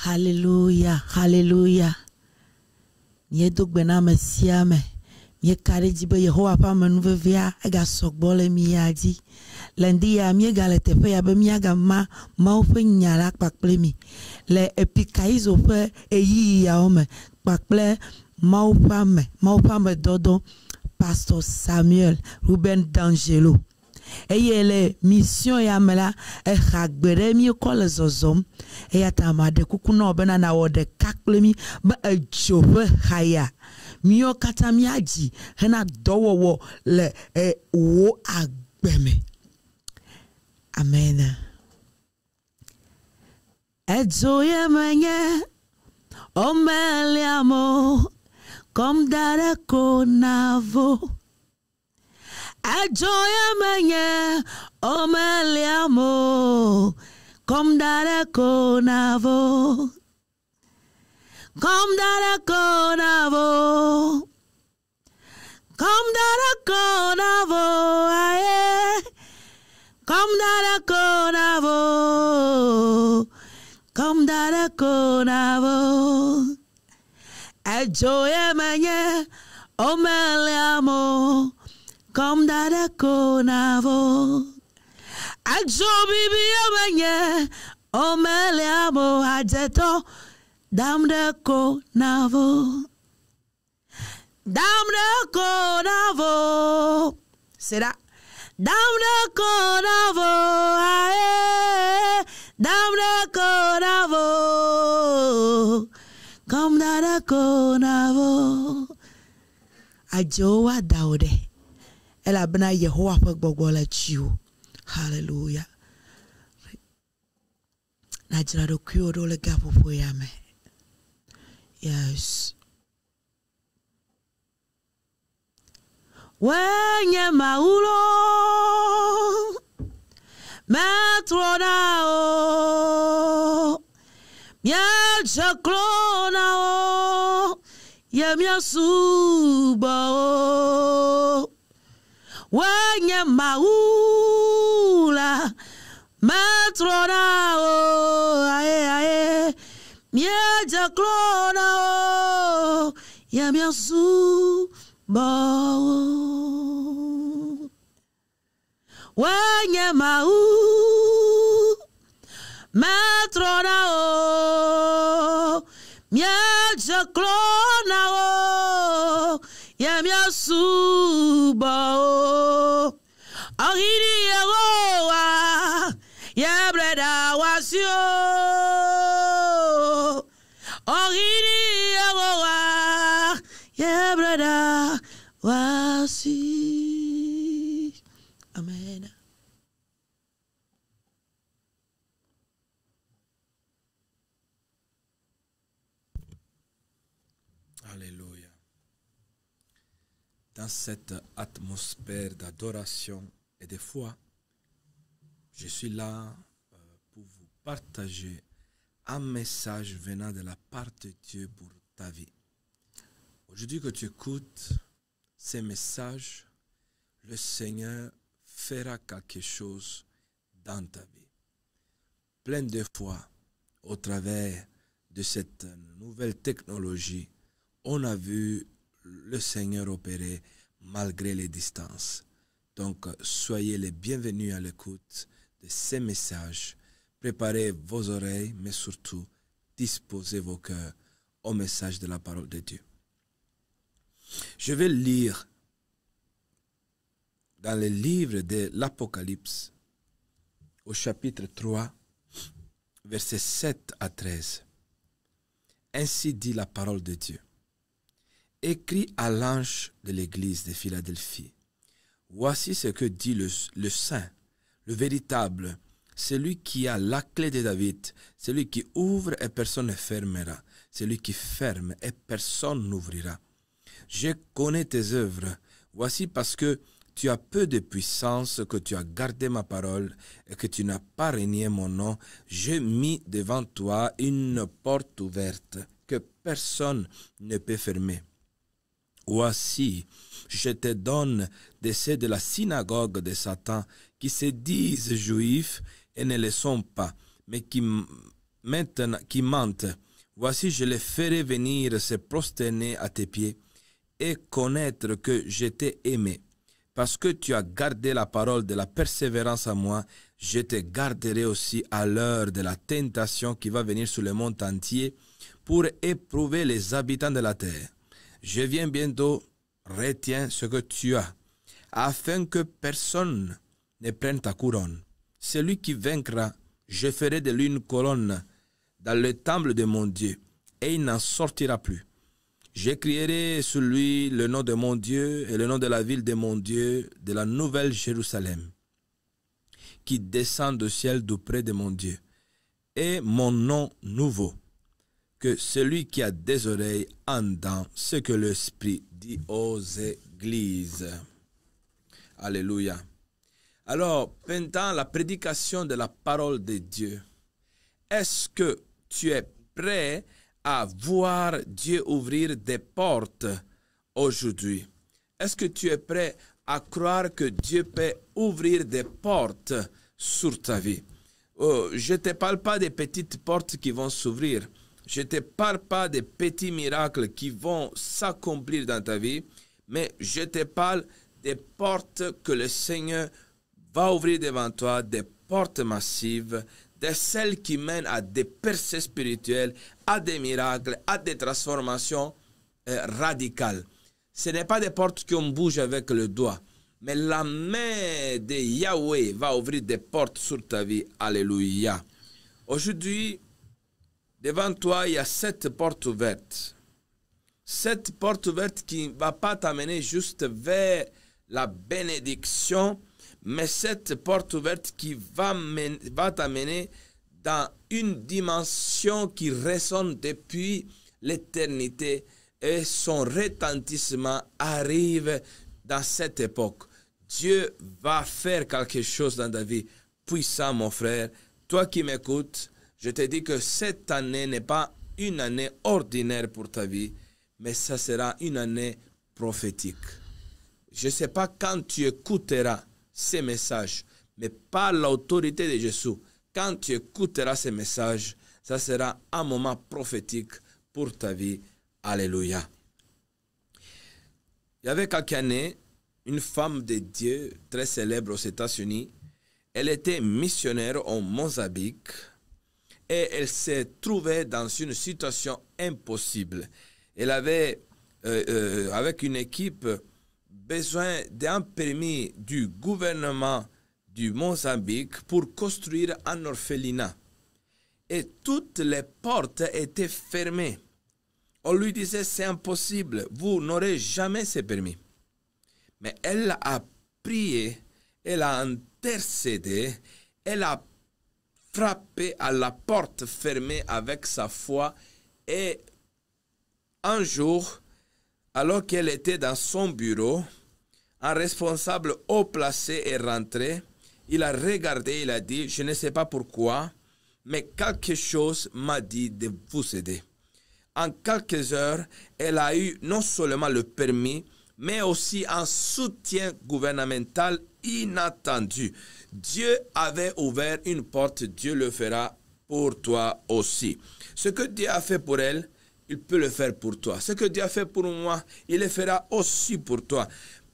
Hallelujah, hallelujah. Nye dogbena mesiame. Nye kare jibe Yehowa pa menuvevia ega sogbole miadi. Lendi ya mie galetepe ya be miaga ma ofe nyara kpakple mi. Le epikaizo pe eyi ya ome kpakple ma opa me dodo Pastor Samuel Ruben D'Angelo. Eye le mission ya mela e hagbere mi ko le zozom e ya tamade kukuna obena na wode kakple mi ba e jobe haya mi o kata mi aji hena dowowo le wo agbeme. Amen. Ezoye menye omeliamo comme dare konavo. Ajoya menye omeliamo comme dare konavo. Comme dare konavo. Comme dare konavo. Aye. Comme dare konavo. Comme dare konavo. Ajoya menye omeliamo comme dare konavo. Ajo bibi menye omeliamo ajeto dam de konavo. Dam de konavo. Será dam de konavo. Aye. Dam de konavo. Comme dare konavo. Ajoa daude. Ela bena Yehowa pe gbogbo le chiwo. Hallelujah. Na jira do kuyo do le gapo po ya me. Yes. Wenye maulo metro na o mia chaklona o ye mia suba o wenye maula matrona o aye aye mia chaklona o ye mia suba o wenye maula matrona o mia chaklona o ye mia suba o ahiri yegoa ye breda wasio ahiri yegoa ye breda wasi. Amen. Alléluia. Dans cette atmosphère d'adoration et de foi, je suis là pour vous partager un message venant de la part de Dieu pour ta vie. Aujourd'hui que tu écoutes ces messages, le Seigneur fera quelque chose dans ta vie. Plein de foi, au travers de cette nouvelle technologie, on a vu le Seigneur opérer malgré les distances. Donc, soyez les bienvenus à l'écoute de ces messages. Préparez vos oreilles, mais surtout, disposez vos cœurs au message de la parole de Dieu. Je vais lire dans le livre de l'Apocalypse, au chapitre 3, versets 7 à 13. Ainsi dit la parole de Dieu. Écrit à l'ange de l'église de Philadelphie. Voici ce que dit le saint, le véritable, celui qui a la clé de David, celui qui ouvre et personne ne fermera, celui qui ferme et personne n'ouvrira. Je connais tes œuvres. Voici parce que tu as peu de puissance, que tu as gardé ma parole et que tu n'as pas renié mon nom. J'ai mis devant toi une porte ouverte que personne ne peut fermer. Voici, je te donne de ceux de la synagogue de Satan qui se disent juifs et ne le sont pas, mais qui maintenant, qui mentent, voici, je les ferai venir se prosterner à tes pieds et connaître que je t'ai aimé. Parce que tu as gardé la parole de la persévérance à moi, je te garderai aussi à l'heure de la tentation qui va venir sur le monde entier pour éprouver les habitants de la terre. Je viens bientôt, retiens ce que tu as, afin que personne ne prenne ta couronne. Celui qui vaincra, je ferai de lui une colonne dans le temple de mon Dieu, et il n'en sortira plus. J'écrirai sur lui le nom de mon Dieu et le nom de la ville de mon Dieu, de la nouvelle Jérusalem, qui descend du ciel d'auprès de mon Dieu, et mon nom nouveau, que celui qui a des oreilles entend ce que l'Esprit dit aux églises. Alléluia. Alors, pendant la prédication de la parole de Dieu, est-ce que tu es prêt à voir Dieu ouvrir des portes aujourd'hui? Est-ce que tu es prêt à croire que Dieu peut ouvrir des portes sur ta vie? Oh, je ne te parle pas des petites portes qui vont s'ouvrir. Je ne te parle pas des petits miracles qui vont s'accomplir dans ta vie, mais je te parle des portes que le Seigneur va ouvrir devant toi, des portes massives, de celles qui mènent à des percées spirituelles, à des miracles, à des transformations radicales. Ce n'est pas des portes qu'on bouge avec le doigt, mais la main de Yahweh va ouvrir des portes sur ta vie. Alléluia. Aujourd'hui, devant toi, il y a 7 portes ouvertes. 7 portes ouvertes qui ne vont pas t'amener juste vers la bénédiction, mais cette porte ouverte qui va t'amener dans une dimension qui résonne depuis l'éternité et son retentissement arrive dans cette époque. Dieu va faire quelque chose dans ta vie puissant, mon frère. Toi qui m'écoutes, je te dis que cette année n'est pas une année ordinaire pour ta vie, mais ça sera une année prophétique. Je ne sais pas quand tu écouteras ces messages, mais par l'autorité de Jésus, quand tu écouteras ces messages, ça sera un moment prophétique pour ta vie. Alléluia. Il y avait quelques années, une femme de Dieu très célèbre aux États-Unis. Elle était missionnaire au Mozambique et elle s'est trouvée dans une situation impossible. Elle avait, avec une équipe, besoin d'un permis du gouvernement du Mozambique pour construire un orphelinat. Et toutes les portes étaient fermées. On lui disait, c'est impossible, vous n'aurez jamais ce permis. Mais elle a prié, elle a intercédé, elle a frappé à la porte fermée avec sa foi. Et un jour, alors qu'elle était dans son bureau, un responsable haut placé est rentré. Il a regardé, il a dit, je ne sais pas pourquoi, mais quelque chose m'a dit de vous aider. En quelques heures, elle a eu non seulement le permis, mais aussi un soutien gouvernemental inattendu. Dieu avait ouvert une porte, Dieu le fera pour toi aussi. Ce que Dieu a fait pour elle, il peut le faire pour toi. Ce que Dieu a fait pour moi, il le fera aussi pour toi.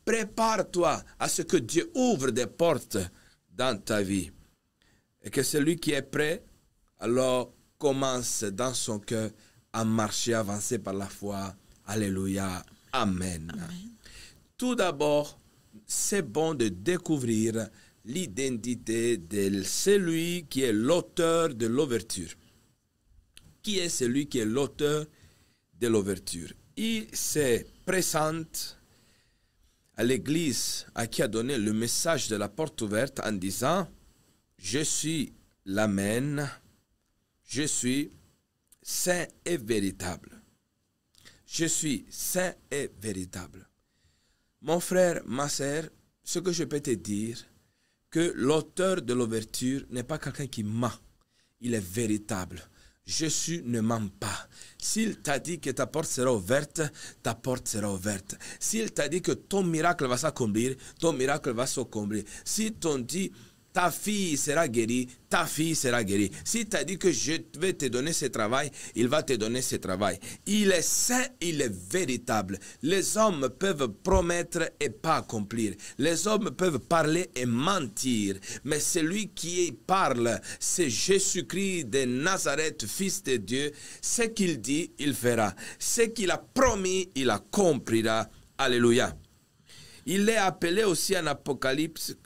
Prépare-toi à ce que Dieu ouvre des portes dans ta vie. Et que celui qui est prêt, alors commence dans son cœur à marcher, à avancer par la foi. Alléluia. Amen. Amen. Tout d'abord, c'est bon de découvrir l'identité de celui qui est l'auteur de l'ouverture. Qui est celui qui est l'auteur de l'ouverture? Il se présente à l'église à qui a donné le message de la porte ouverte en disant « Je suis l'Amen, je suis saint et véritable. Je suis saint et véritable. » Mon frère, ma sœur, ce que je peux te dire, que l'auteur de l'ouverture n'est pas quelqu'un qui ment, il est véritable. Jésus ne ment pas. S'il t'a dit que ta porte sera ouverte, ta porte sera ouverte. S'il t'a dit que ton miracle va s'accomplir, ton miracle va s'accomplir. Si t'on dit ta fille sera guérie, ta fille sera guérie. Si tu as dit que je vais te donner ce travail, il va te donner ce travail. Il est saint, il est véritable. Les hommes peuvent promettre et pas accomplir. Les hommes peuvent parler et mentir. Mais celui qui parle, c'est Jésus-Christ de Nazareth, Fils de Dieu. Ce qu'il dit, il fera. Ce qu'il a promis, il accomplira. Alléluia. Il est appelé aussi en Apocalypse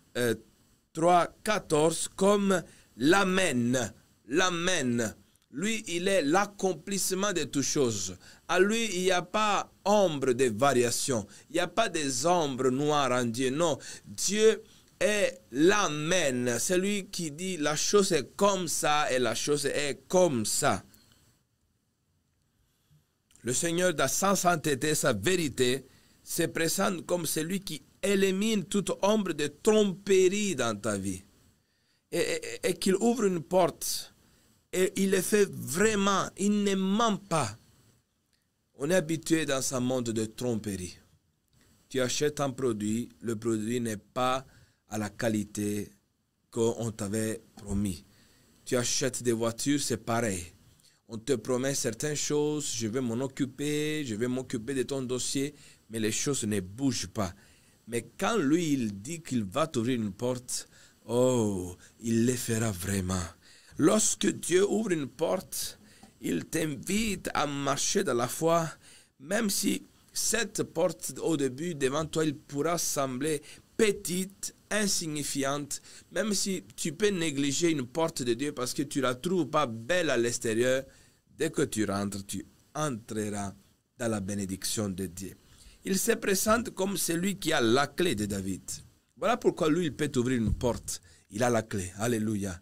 3:14 comme l'Amen. L'Amen. Lui, il est l'accomplissement de toutes choses. À lui, il n'y a pas ombre de variation. Il n'y a pas des ombres noires en Dieu. Non, Dieu est l'Amen. C'est lui qui dit la chose est comme ça et la chose est comme ça. Le Seigneur, dans sa sainteté, sa vérité, se présente comme celui qui élimine toute ombre de tromperie dans ta vie. Et qu'il ouvre une porte. Et il le fait vraiment. Il ne ment pas. On est habitué dans ce monde de tromperie. Tu achètes un produit, le produit n'est pas à la qualité qu'on t'avait promis. Tu achètes des voitures, c'est pareil. On te promet certaines choses, je vais m'en occuper, je vais m'occuper de ton dossier, mais les choses ne bougent pas. Mais quand lui, il dit qu'il va t'ouvrir une porte, oh, il le fera vraiment. Lorsque Dieu ouvre une porte, il t'invite à marcher dans la foi, même si cette porte, au début, devant toi, il pourra sembler petite, insignifiante, même si tu peux négliger une porte de Dieu parce que tu ne la trouves pas belle à l'extérieur, dès que tu rentres, tu entreras dans la bénédiction de Dieu. Il se présente comme celui qui a la clé de David. Voilà pourquoi lui, il peut t'ouvrir une porte. Il a la clé. Alléluia.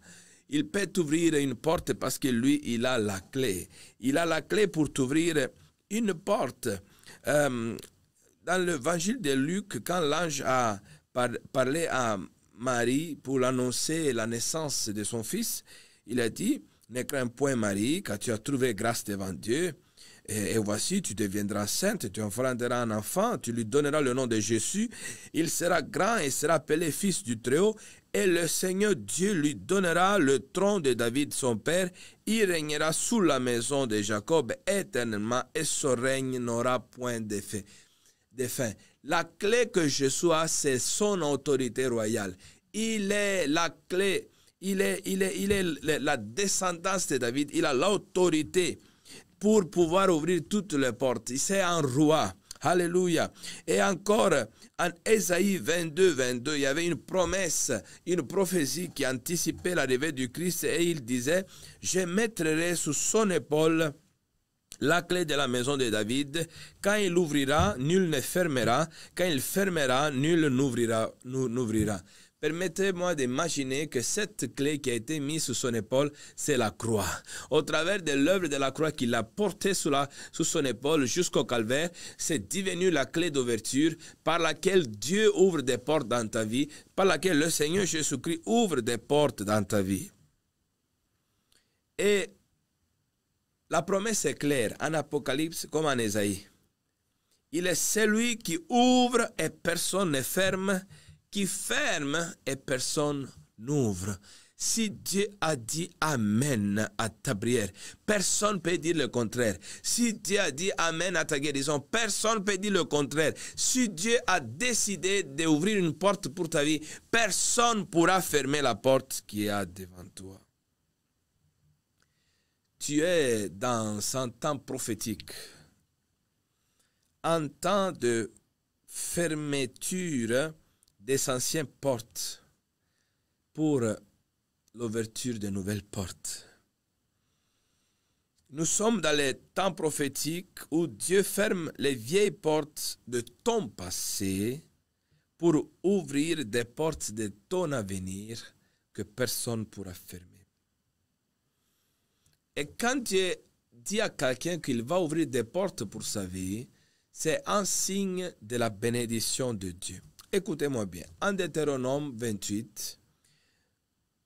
Il peut t'ouvrir une porte parce que lui, il a la clé. Il a la clé pour t'ouvrir une porte. Dans l'évangile de Luc, quand l'ange a parlé à Marie pour l'annoncer la naissance de son fils, il a dit, ne crains point Marie, car tu as trouvé grâce devant Dieu. Et voici, tu deviendras sainte, tu enfanteras un enfant, tu lui donneras le nom de Jésus. Il sera grand et sera appelé fils du Très-Haut. Et le Seigneur Dieu lui donnera le trône de David son père. Il régnera sous la maison de Jacob éternellement et son règne n'aura point de fin. La clé que Jésus a, c'est son autorité royale. Il est la clé, il est la descendance de David, il a l'autorité pour pouvoir ouvrir toutes les portes. C'est un roi. Alléluia. Et encore, en Ésaïe 22, il y avait une promesse, une prophétie qui anticipait l'arrivée du Christ et il disait, je mettrai sous son épaule la clé de la maison de David. Quand il ouvrira, nul ne fermera. Quand il fermera, nul n'ouvrira. Permettez-moi d'imaginer que cette clé qui a été mise sous son épaule, c'est la croix. Au travers de l'œuvre de la croix qu'il a portée sous son épaule jusqu'au calvaire, c'est devenu la clé d'ouverture par laquelle Dieu ouvre des portes dans ta vie, par laquelle le Seigneur Jésus-Christ ouvre des portes dans ta vie. Et la promesse est claire en Apocalypse comme en Ésaïe. Il est celui qui ouvre et personne ne ferme, qui ferme et personne n'ouvre. Si Dieu a dit Amen à ta prière, personne ne peut dire le contraire. Si Dieu a dit Amen à ta guérison, personne ne peut dire le contraire. Si Dieu a décidé d'ouvrir une porte pour ta vie, personne ne pourra fermer la porte qui est devant toi. Tu es dans un temps prophétique, un temps de fermeture des anciennes portes pour l'ouverture de nouvelles portes. Nous sommes dans les temps prophétiques où Dieu ferme les vieilles portes de ton passé pour ouvrir des portes de ton avenir que personne ne pourra fermer. Et quand Dieu dit à quelqu'un qu'il va ouvrir des portes pour sa vie, c'est un signe de la bénédiction de Dieu. Écoutez-moi bien. En Deutéronome 28,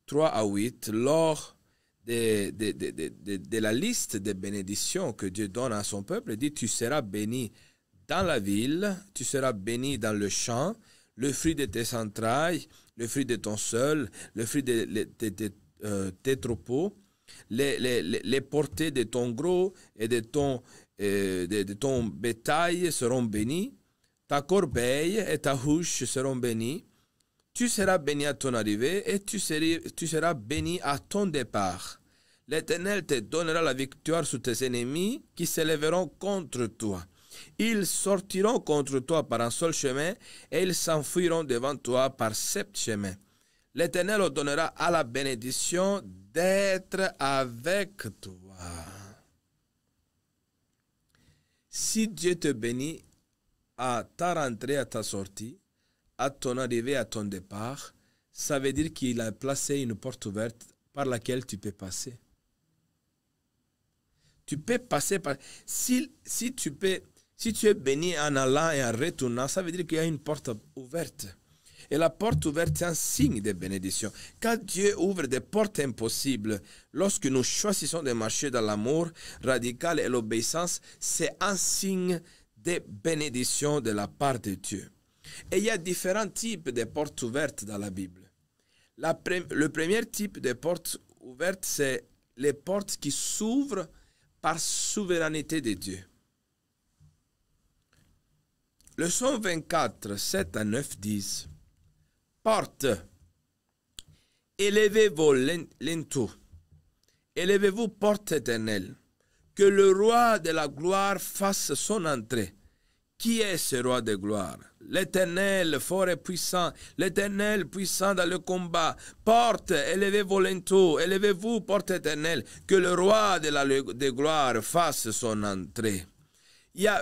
3 à 8, lors de la liste des bénédictions que Dieu donne à son peuple, il dit, tu seras béni dans la ville, tu seras béni dans le champ, le fruit de tes entrailles, le fruit de ton sol, le fruit de tes troupeaux, les portées de ton gros et de ton bétail seront bénies. Ta corbeille et ta huche seront bénies. Tu seras béni à ton arrivée et tu seras béni à ton départ. L'Éternel te donnera la victoire sur tes ennemis qui s'élèveront contre toi. Ils sortiront contre toi par un seul chemin et ils s'enfuiront devant toi par 7 chemins. L'Éternel ordonnera à la bénédiction d'être avec toi. Si Dieu te bénit à ta rentrée, à ta sortie, à ton arrivée, à ton départ, ça veut dire qu'il a placé une porte ouverte par laquelle tu peux passer. Tu peux passer par... Si tu es béni en allant et en retournant, ça veut dire qu'il y a une porte ouverte. Et la porte ouverte, c'est un signe de bénédiction. Quand Dieu ouvre des portes impossibles, lorsque nous choisissons de marcher dans l'amour radical et l'obéissance, c'est un signe de bénédiction de la part de Dieu. Et il y a différents types de portes ouvertes dans la Bible. Le premier type de portes ouvertes, c'est les portes qui s'ouvrent par souveraineté de Dieu. Le Psaume 24, 7 à 9 disent: Porte, élevez vos linteaux, élevez-vous, porte éternelle, que le roi de la gloire fasse son entrée. Qui est ce roi de gloire? L'Éternel fort et puissant, l'Éternel puissant dans le combat. Porte, élevez vos linteaux, élevez-vous, porte éternelle, que le roi de gloire fasse son entrée.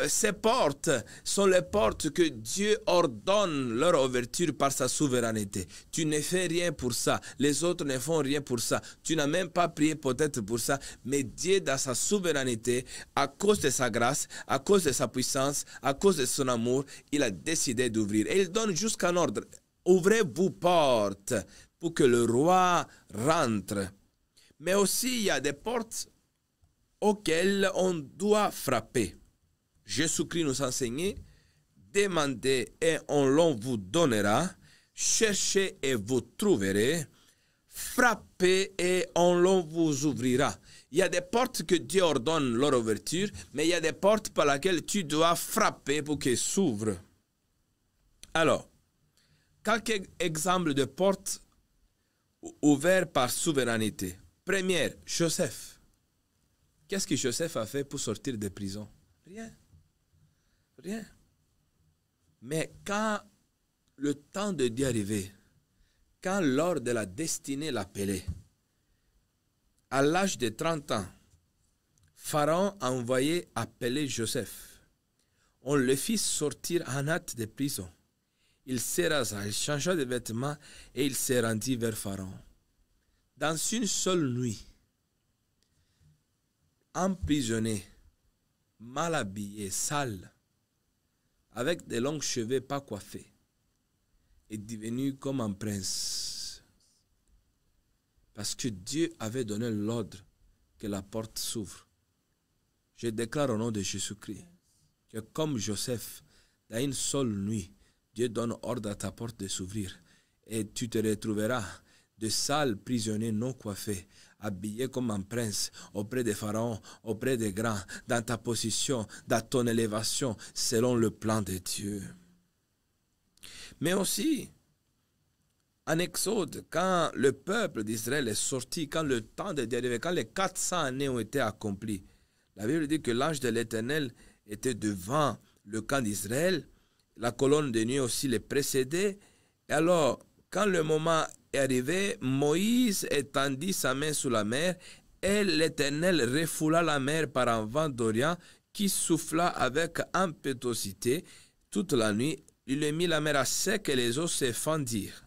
Ces portes sont les portes que Dieu ordonne leur ouverture par sa souveraineté. Tu ne fais rien pour ça. Les autres ne font rien pour ça. Tu n'as même pas prié peut-être pour ça. Mais Dieu, dans sa souveraineté, à cause de sa grâce, à cause de sa puissance, à cause de son amour, il a décidé d'ouvrir. Et il donne jusqu'un ordre. Ouvrez-vous portes pour que le roi rentre. Mais aussi, il y a des portes auxquelles on doit frapper. Jésus-Christ nous enseignait: demandez et on vous donnera, cherchez et vous trouverez, frappez et on vous ouvrira. Il y a des portes que Dieu ordonne leur ouverture, mais il y a des portes par lesquelles tu dois frapper pour qu'elles s'ouvrent. Alors, quelques exemples de portes ouvertes par souveraineté. Première, Joseph. Qu'est-ce que Joseph a fait pour sortir de prison? Rien. Rien. Mais quand le temps de Dieu arrivait, quand l'heure de la destinée l'appelait, à l'âge de 30 ans, Pharaon a envoyé appeler Joseph. On le fit sortir en hâte de prison. Il se rasa, il changea de vêtements et il se rendit vers Pharaon. Dans une seule nuit, emprisonné, mal habillé, sale, avec des longs cheveux pas coiffés, est devenu comme un prince. Parce que Dieu avait donné l'ordre que la porte s'ouvre. Je déclare au nom de Jésus-Christ que comme Joseph, dans une seule nuit, Dieu donne ordre à ta porte de s'ouvrir. Et tu te retrouveras de sales prisonniers non coiffés, habillé comme un prince, auprès des pharaons, auprès des grands, dans ta position, dans ton élévation, selon le plan de Dieu. Mais aussi, en Exode, quand le peuple d'Israël est sorti, quand le temps de Dieu arrivé, quand les 400 années ont été accomplies, la Bible dit que l'ange de l'Éternel était devant le camp d'Israël, la colonne de nuit aussi les précédait, et alors, quand le moment est arrivé, Moïse étendit sa main sur la mer et l'Éternel refoula la mer par un vent d'Orient qui souffla avec impétuosité toute la nuit. Il mit la mer à sec et les eaux se fendirent.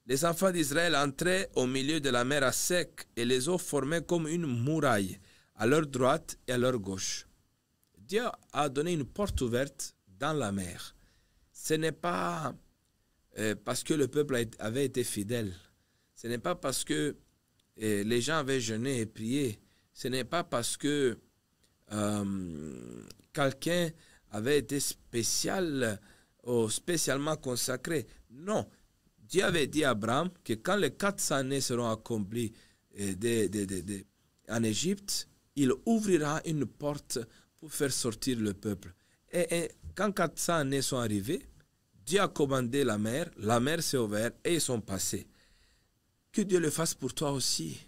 Les enfants d'Israël entraient au milieu de la mer à sec et les eaux formaient comme une muraille à leur droite et à leur gauche. Dieu a donné une porte ouverte dans la mer. Ce n'est pas parce que le peuple avait été fidèle. Ce n'est pas parce que les gens avaient jeûné et prié. Ce n'est pas parce que quelqu'un avait été spécial spécialement consacrés. Non. Dieu avait dit à Abraham que quand les 400 années seront accomplies en Égypte, il ouvrira une porte pour faire sortir le peuple. Et quand 400 années sont arrivées, Dieu a commandé la mer s'est ouverte et ils sont passés. Que Dieu le fasse pour toi aussi.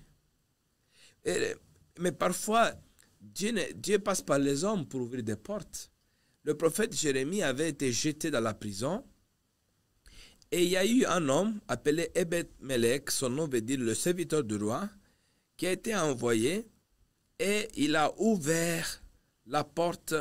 Mais parfois, Dieu passe par les hommes pour ouvrir des portes. Le prophète Jérémie avait été jeté dans la prison et il y a eu un homme appelé Ebed-Melech, son nom veut dire le serviteur du roi, qui a été envoyé et il a ouvert la porte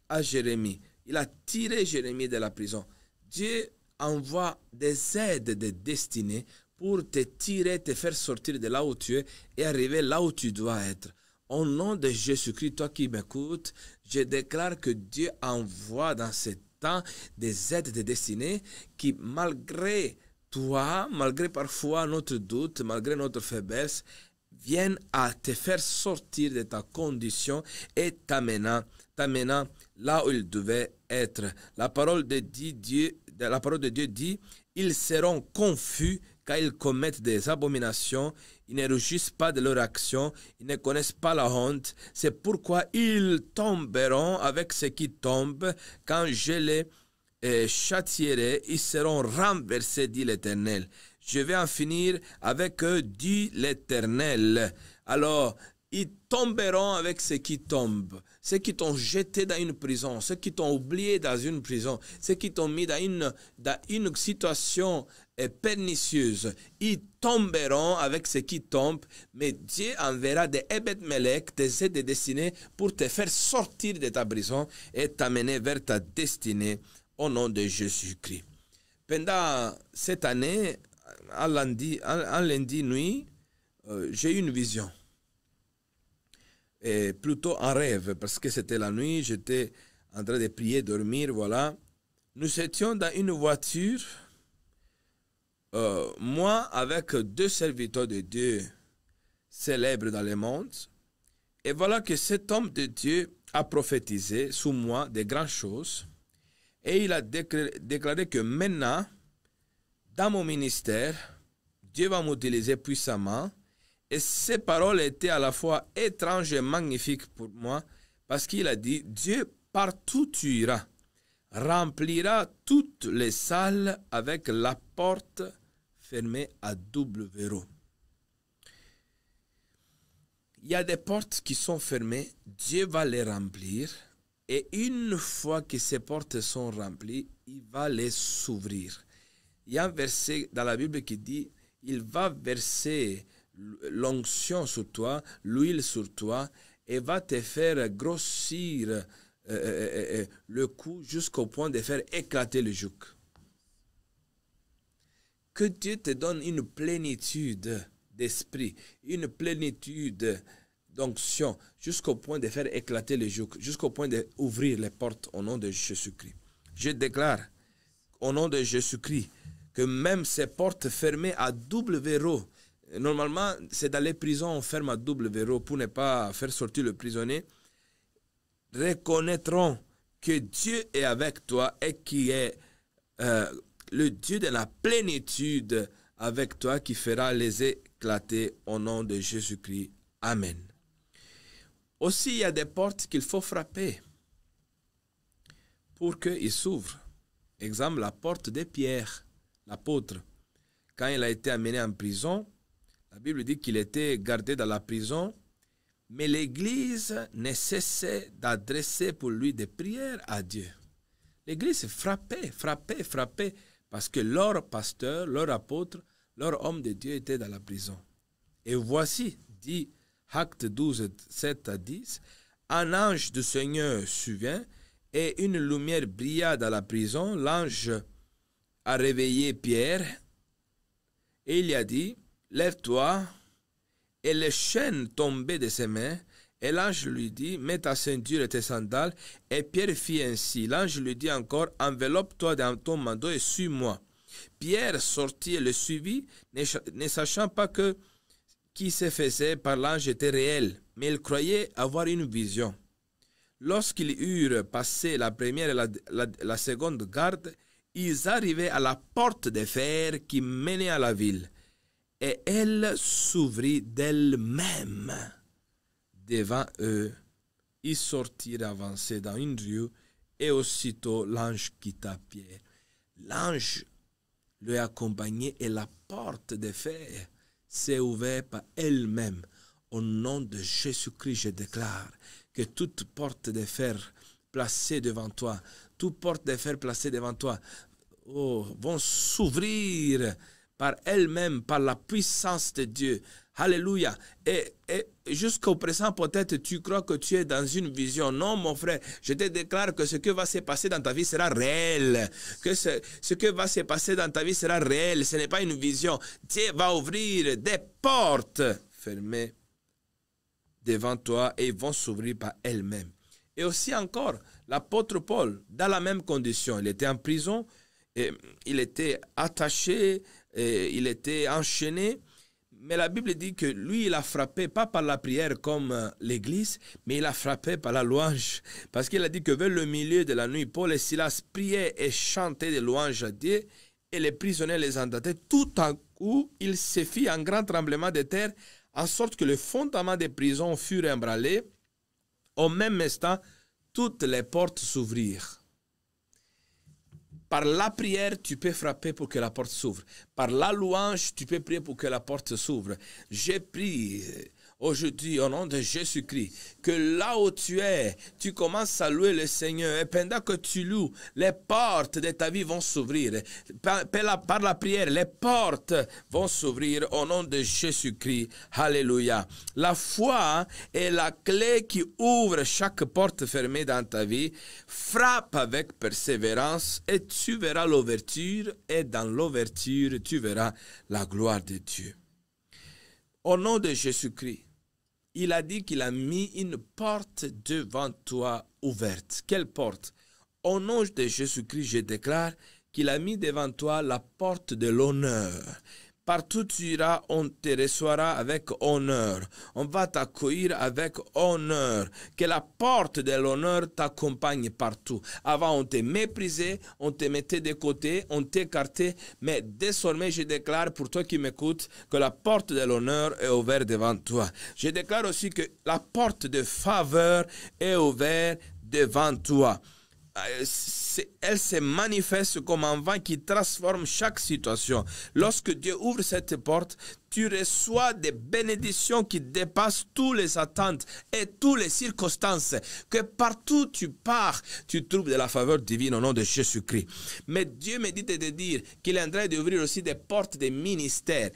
à Jérémie. Il a tiré Jérémie de la prison. Dieu envoie des aides de destinée pour te tirer, te faire sortir de là où tu es et arriver là où tu dois être. Au nom de Jésus-Christ, toi qui m'écoutes, je déclare que Dieu envoie dans ce temps des aides de destinée qui, malgré toi, malgré parfois notre doute, malgré notre faiblesse, viennent à te faire sortir de ta condition et t'amenant là où il devait être. La parole de Dieu dit, ils seront confus quand ils commettent des abominations, ils ne rougissent pas de leur action, ils ne connaissent pas la honte. C'est pourquoi ils tomberont avec ceux qui tombent. Quand je les châtierai, ils seront renversés, dit l'Éternel. Je vais en finir avec eux, dit l'Éternel. Alors, ils tomberont avec ceux qui tombent, ceux qui t'ont jeté dans une prison, ceux qui t'ont oublié dans une prison, ceux qui t'ont mis dans une situation pernicieuse. Ils tomberont avec ceux qui tombent, mais Dieu enverra des Ebed-Melech, des aides destinées pour te faire sortir de ta prison et t'amener vers ta destinée au nom de Jésus-Christ. Pendant cette année, un lundi nuit, j'ai eu une vision. Et plutôt un rêve, parce que c'était la nuit, j'étais en train de prier, dormir, voilà. Nous étions dans une voiture, moi avec 2 serviteurs de Dieu célèbres dans le monde, et voilà que cet homme de Dieu a prophétisé sous moi de grandes choses, et il a déclaré que maintenant, dans mon ministère, Dieu va m'utiliser puissamment. Et ces paroles étaient à la fois étranges et magnifiques pour moi, parce qu'il a dit, Dieu, partout tu iras, remplira toutes les salles avec la porte fermée à double verrou. Il y a des portes qui sont fermées, Dieu va les remplir, et une fois que ces portes sont remplies, il va les s'ouvrir. Il y a un verset dans la Bible qui dit, il va verser l'onction sur toi, l'huile sur toi, et va te faire grossir le cou jusqu'au point de faire éclater le joug. Que Dieu te donne une plénitude d'esprit, une plénitude d'onction, jusqu'au point de faire éclater le joug, jusqu'au point d'ouvrir les portes au nom de Jésus-Christ. Je déclare au nom de Jésus-Christ que même ces portes fermées à double verrou, normalement, c'est dans les prisons, on ferme à double verrou pour ne pas faire sortir le prisonnier, reconnaîtront que Dieu est avec toi et qui est le Dieu de la plénitude avec toi qui fera les éclater au nom de Jésus-Christ. Amen. Aussi, il y a des portes qu'il faut frapper pour qu'ils s'ouvrent. Exemple, la porte de Pierre, l'apôtre. Quand il a été amené en prison, la Bible dit qu'il était gardé dans la prison, mais l'Église ne cessait d'adresser pour lui des prières à Dieu. L'Église frappait, parce que leur pasteur, leur apôtre, leur homme de Dieu était dans la prison. Et voici, dit Actes 12, 7 à 10, un ange du Seigneur survint et une lumière brilla dans la prison. L'ange a réveillé Pierre et il lui a dit, lève-toi, et les chaînes tombaient de ses mains. Et l'ange lui dit, mets ta ceinture et tes sandales. Et Pierre fit ainsi. L'ange lui dit encore, enveloppe-toi dans ton manteau et suis-moi. Pierre sortit et le suivit, ne sachant pas que qui se faisait par l'ange était réel, mais il croyait avoir une vision. Lorsqu'ils eurent passé la première et la seconde garde, ils arrivaient à la porte de fer qui menait à la ville, et elle s'ouvrit d'elle-même devant eux. Ils sortirent avancer dans une rue, et aussitôt l'ange quitta Pierre. L'ange le accompagnait et la porte de fer s'est ouverte par elle-même. Au nom de Jésus-Christ, je déclare que toute porte de fer placée devant toi, toute porte de fer placée devant toi, vont s'ouvrir par elles-mêmes, par la puissance de Dieu. Alléluia. Et jusqu'au présent, peut-être tu crois que tu es dans une vision. Non, mon frère, je te déclare que ce qui va se passer dans ta vie sera réel. Que ce qui va se passer dans ta vie sera réel. Ce n'est pas une vision. Dieu va ouvrir des portes fermées devant toi et ils vont s'ouvrir par elles-mêmes. Et aussi encore, l'apôtre Paul, dans la même condition, il était en prison, et il était attaché, et il était enchaîné. Mais la Bible dit que lui, il a frappé, pas par la prière comme l'Église, mais il a frappé par la louange. Parce qu'il a dit que vers le milieu de la nuit, Paul et Silas priaient et chantaient des louanges à Dieu, et les prisonniers les entendaient. Tout en coup, il se fit un grand tremblement de terre, en sorte que les fondements des prisons furent ébranlés. Au même instant, toutes les portes s'ouvrirent. Par la prière, tu peux frapper pour que la porte s'ouvre. Par la louange, tu peux prier pour que la porte s'ouvre. J'ai prié aujourd'hui au nom de Jésus-Christ que là où tu es, tu commences à louer le Seigneur. Et pendant que tu loues, les portes de ta vie vont s'ouvrir. Par la prière, les portes vont s'ouvrir au nom de Jésus-Christ. Alléluia. La foi est la clé qui ouvre chaque porte fermée dans ta vie. Frappe avec persévérance et tu verras l'ouverture. Et dans l'ouverture, tu verras la gloire de Dieu. Au nom de Jésus-Christ, il a dit qu'il a mis une porte devant toi ouverte. Quelle porte? Au nom de Jésus-Christ, je déclare qu'il a mis devant toi la porte de l'honneur. Partout où tu iras, on te recevra avec honneur. On va t'accueillir avec honneur. Que la porte de l'honneur t'accompagne partout. Avant, on te méprisait, on te mettait de côté, on t'écartait. Mais désormais, je déclare pour toi qui m'écoutes que la porte de l'honneur est ouverte devant toi. Je déclare aussi que la porte de faveur est ouverte devant toi. Elle se manifeste comme un vent qui transforme chaque situation. Lorsque Dieu ouvre cette porte, tu reçois des bénédictions qui dépassent toutes les attentes et toutes les circonstances. Que partout où tu pars, tu trouves de la faveur divine au nom de Jésus-Christ. Mais Dieu me dit de te dire qu'il est en train d'ouvrir aussi des portes des ministères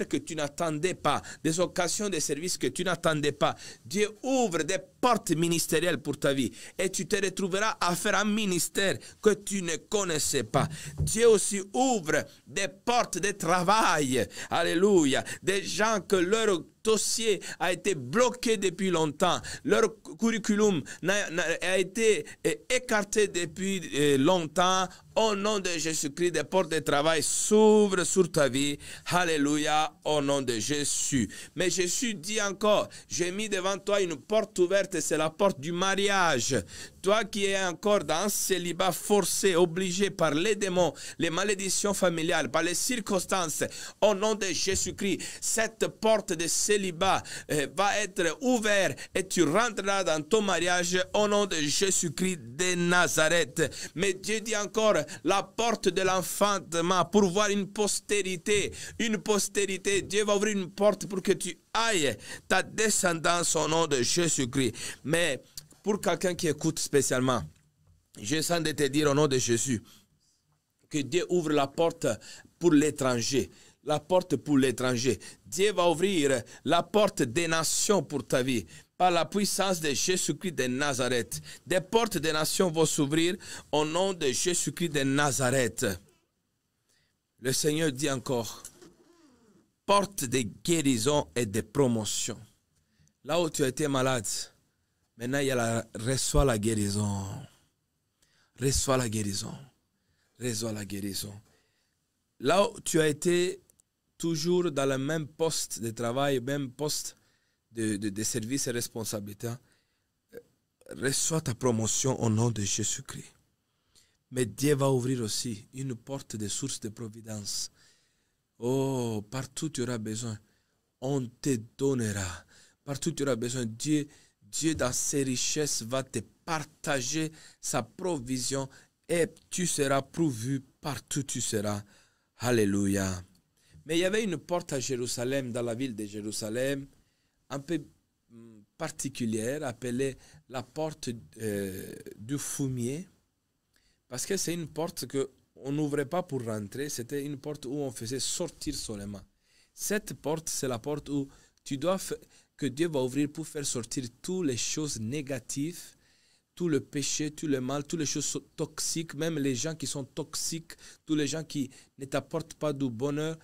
que tu n'attendais pas, des occasions de service que tu n'attendais pas. Dieu ouvre des portes ministérielles pour ta vie et tu te retrouveras à faire un ministère que tu ne connaissais pas. Dieu aussi ouvre des portes de travail. Alléluia. Des gens que leur dossier a été bloqué depuis longtemps. Leur curriculum a été écarté depuis longtemps. Au nom de Jésus-Christ, des portes de travail s'ouvrent sur ta vie. Alléluia, au nom de Jésus. Mais Jésus dit encore, j'ai mis devant toi une porte ouverte, c'est la porte du mariage. Toi qui es encore dans un célibat forcé, obligé par les démons, les malédictions familiales, par les circonstances, au nom de Jésus-Christ, cette porte de célibat va être ouverte et tu rentreras dans ton mariage au nom de Jésus-Christ de Nazareth. Mais Dieu dit encore, la porte de l'enfantement pour voir une postérité. Une postérité. Dieu va ouvrir une porte pour que tu ailles ta descendance au nom de Jésus-Christ. Mais pour quelqu'un qui écoute spécialement, je sens de te dire au nom de Jésus que Dieu ouvre la porte pour l'étranger. La porte pour l'étranger. Dieu va ouvrir la porte des nations pour ta vie. Par la puissance de Jésus-Christ de Nazareth. Des portes des nations vont s'ouvrir au nom de Jésus-Christ de Nazareth. Le Seigneur dit encore, porte de guérison et de promotion. Là où tu as été malade, maintenant reçois la guérison. Reçois la guérison. Reçois la guérison. Là où tu as été toujours dans le même poste de travail, même poste de service et responsabilité, reçois ta promotion au nom de Jésus-Christ. Mais Dieu va ouvrir aussi une porte de source de providence. Oh, partout où tu auras besoin, on te donnera. Partout où tu auras besoin, Dieu dans ses richesses va te partager sa provision et tu seras pourvu partout où tu seras. Alléluia. Mais il y avait une porte à Jérusalem, dans la ville de Jérusalem, un peu particulière, appelée la porte du fumier. Parce que c'est une porte qu'on n'ouvrait pas pour rentrer, c'était une porte où on faisait sortir seulement. Cette porte, c'est la porte où que Dieu va ouvrir pour faire sortir toutes les choses négatives, tout le péché, tout le mal, toutes les choses toxiques, même les gens qui sont toxiques, tous les gens qui ne t'apportent pas du bonheur,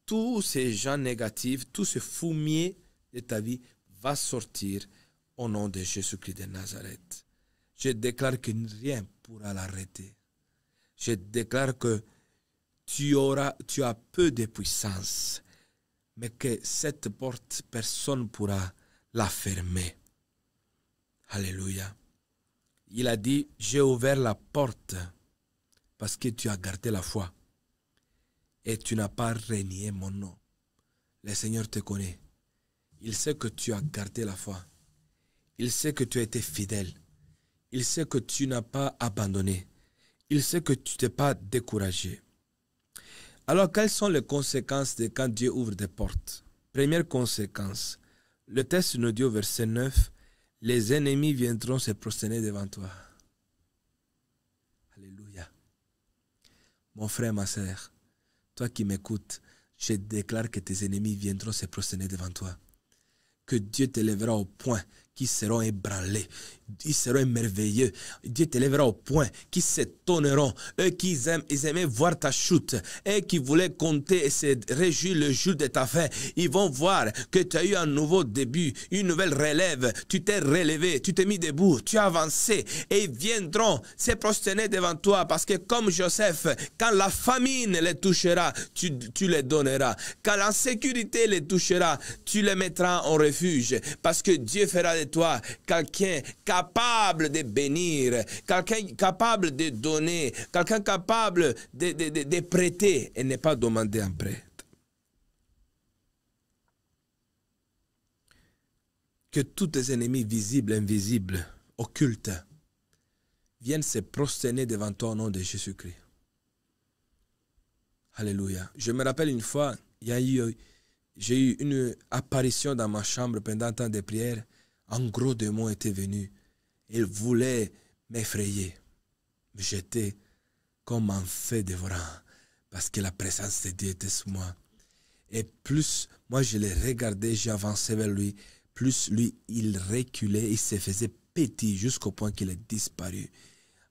tous ces gens négatifs, tout ce fumier de ta vie va sortir au nom de Jésus-Christ de Nazareth. Je déclare que rien ne pourra l'arrêter. Je déclare que tu as peu de puissance, mais que cette porte, personne ne pourra la fermer. Alléluia. Il a dit, j'ai ouvert la porte parce que tu as gardé la foi et tu n'as pas renié mon nom. Le Seigneur te connaît. Il sait que tu as gardé la foi. Il sait que tu as été fidèle. Il sait que tu n'as pas abandonné. Il sait que tu t'es pas découragé. Alors, quelles sont les conséquences de quand Dieu ouvre des portes? Première conséquence, le texte nous dit au verset 9, les ennemis viendront se prosterner devant toi. Alléluia. Mon frère, ma sœur, toi qui m'écoutes, je déclare que tes ennemis viendront se prosterner devant toi. Que Dieu te lèvera au point qu'ils seront ébranlés, ils seront émerveilleux. Dieu te lèvera au point qu'ils s'étonneront. Eux qui aimaient voir ta chute, eux qui voulaient compter et se réjouir le jour de ta fin, ils vont voir que tu as eu un nouveau début, une nouvelle relève. Tu t'es relevé, tu t'es mis debout, tu as avancé et ils viendront se prosterner devant toi parce que comme Joseph, quand la famine les touchera, tu les donneras. Quand l'insécurité les touchera, tu les mettras en refuge parce que Dieu fera de toi quelqu'un capable de bénir, quelqu'un capable de donner, quelqu'un capable de prêter et ne pas demander un prêt. Que tous tes ennemis visibles, invisibles, occultes, viennent se prosterner devant toi au nom de Jésus-Christ. Alléluia. Je me rappelle une fois, j'ai eu une apparition dans ma chambre pendant un temps de prière. Un gros démon était venu. Il voulait m'effrayer. J'étais comme un feu dévorant parce que la présence de Dieu était sur moi. Et plus moi je le regardais, j'avançais vers lui, plus lui il reculait, il se faisait petit jusqu'au point qu'il est disparu.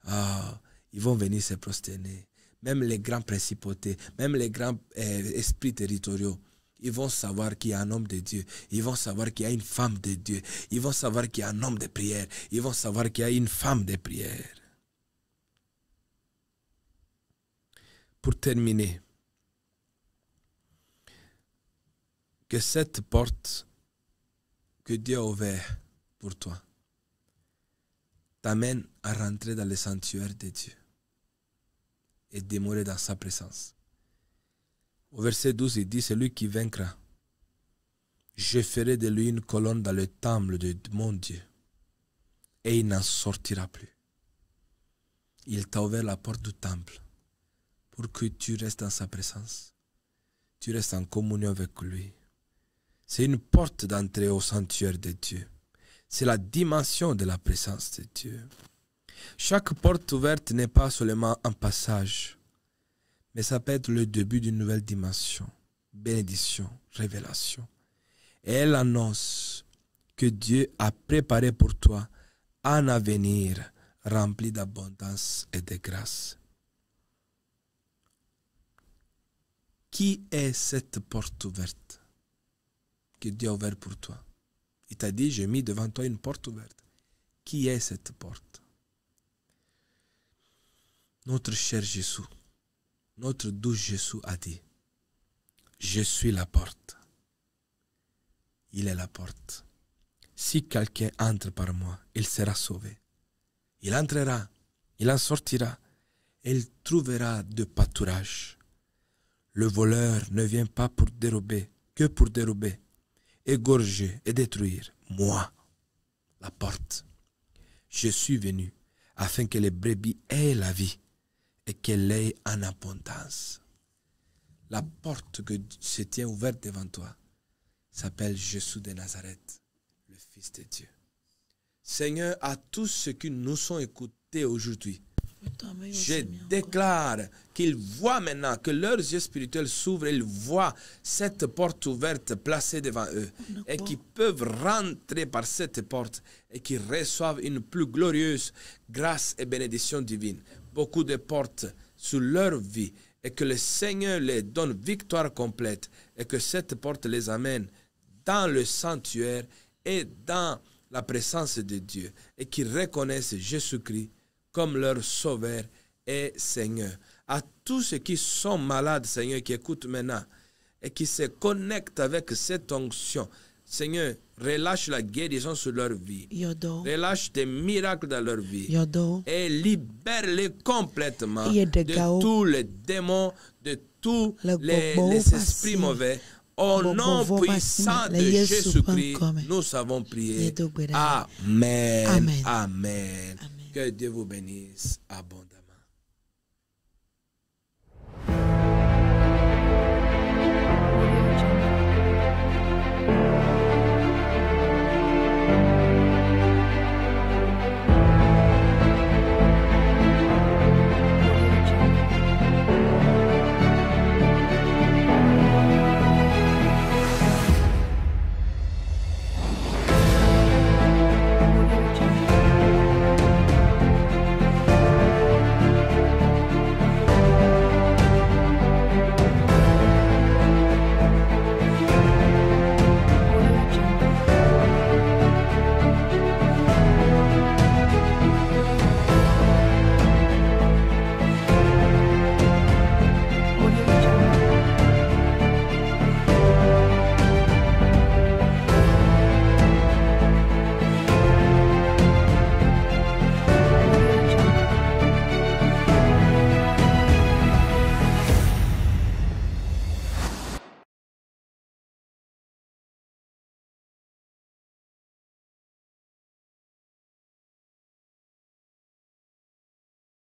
Ah, ils vont venir se prosterner. Même les grands principautés, même les grands esprits territoriaux. Ils vont savoir qu'il y a un homme de Dieu. Ils vont savoir qu'il y a une femme de Dieu. Ils vont savoir qu'il y a un homme de prière. Ils vont savoir qu'il y a une femme de prière. Pour terminer, que cette porte que Dieu a ouverte pour toi t'amène à rentrer dans le sanctuaire de Dieu et demeurer dans sa présence. Au verset 12, il dit, celui qui vaincra, je ferai de lui une colonne dans le temple de mon Dieu, et il n'en sortira plus. Il t'a ouvert la porte du temple pour que tu restes dans sa présence. Tu restes en communion avec lui. C'est une porte d'entrée au sanctuaire de Dieu. C'est la dimension de la présence de Dieu. Chaque porte ouverte n'est pas seulement un passage, mais ça peut être le début d'une nouvelle dimension, bénédiction, révélation. Et elle annonce que Dieu a préparé pour toi un avenir rempli d'abondance et de grâce. Qui est cette porte ouverte que Dieu a ouverte pour toi? Il t'a dit, j'ai mis devant toi une porte ouverte. Qui est cette porte? Notre cher Jésus. Notre doux Jésus a dit, je suis la porte. Il est la porte. Si quelqu'un entre par moi, il sera sauvé. Il entrera, il en sortira il trouvera de pâturage. Le voleur ne vient pas pour dérober, que pour dérober, égorger et détruire. Moi, la porte. Je suis venu afin que les brebis aient la vie et qu'elle l'ait en abondance. La porte que se tient ouverte devant toi s'appelle Jésus de Nazareth, le Fils de Dieu. Seigneur, à tous ceux qui nous sont écoutés aujourd'hui, je déclare qu'ils voient maintenant que leurs yeux spirituels s'ouvrent, ils voient cette porte ouverte placée devant eux et qu'ils peuvent rentrer par cette porte et qu'ils reçoivent une plus glorieuse grâce et bénédiction divine. Beaucoup de portes sur leur vie et que le Seigneur les donne victoire complète et que cette porte les amène dans le sanctuaire et dans la présence de Dieu et qu'ils reconnaissent Jésus-Christ comme leur Sauveur et Seigneur. À tous ceux qui sont malades, Seigneur, qui écoutent maintenant et qui se connectent avec cette onction, Seigneur, relâche la guérison sur leur vie. Relâche des miracles dans leur vie. Et libère-les complètement de tous les démons, de tous les esprits mauvais. Au nom puissant de Jésus-Christ, nous avons prié. Amen. Amen. Que Dieu vous bénisse abondamment.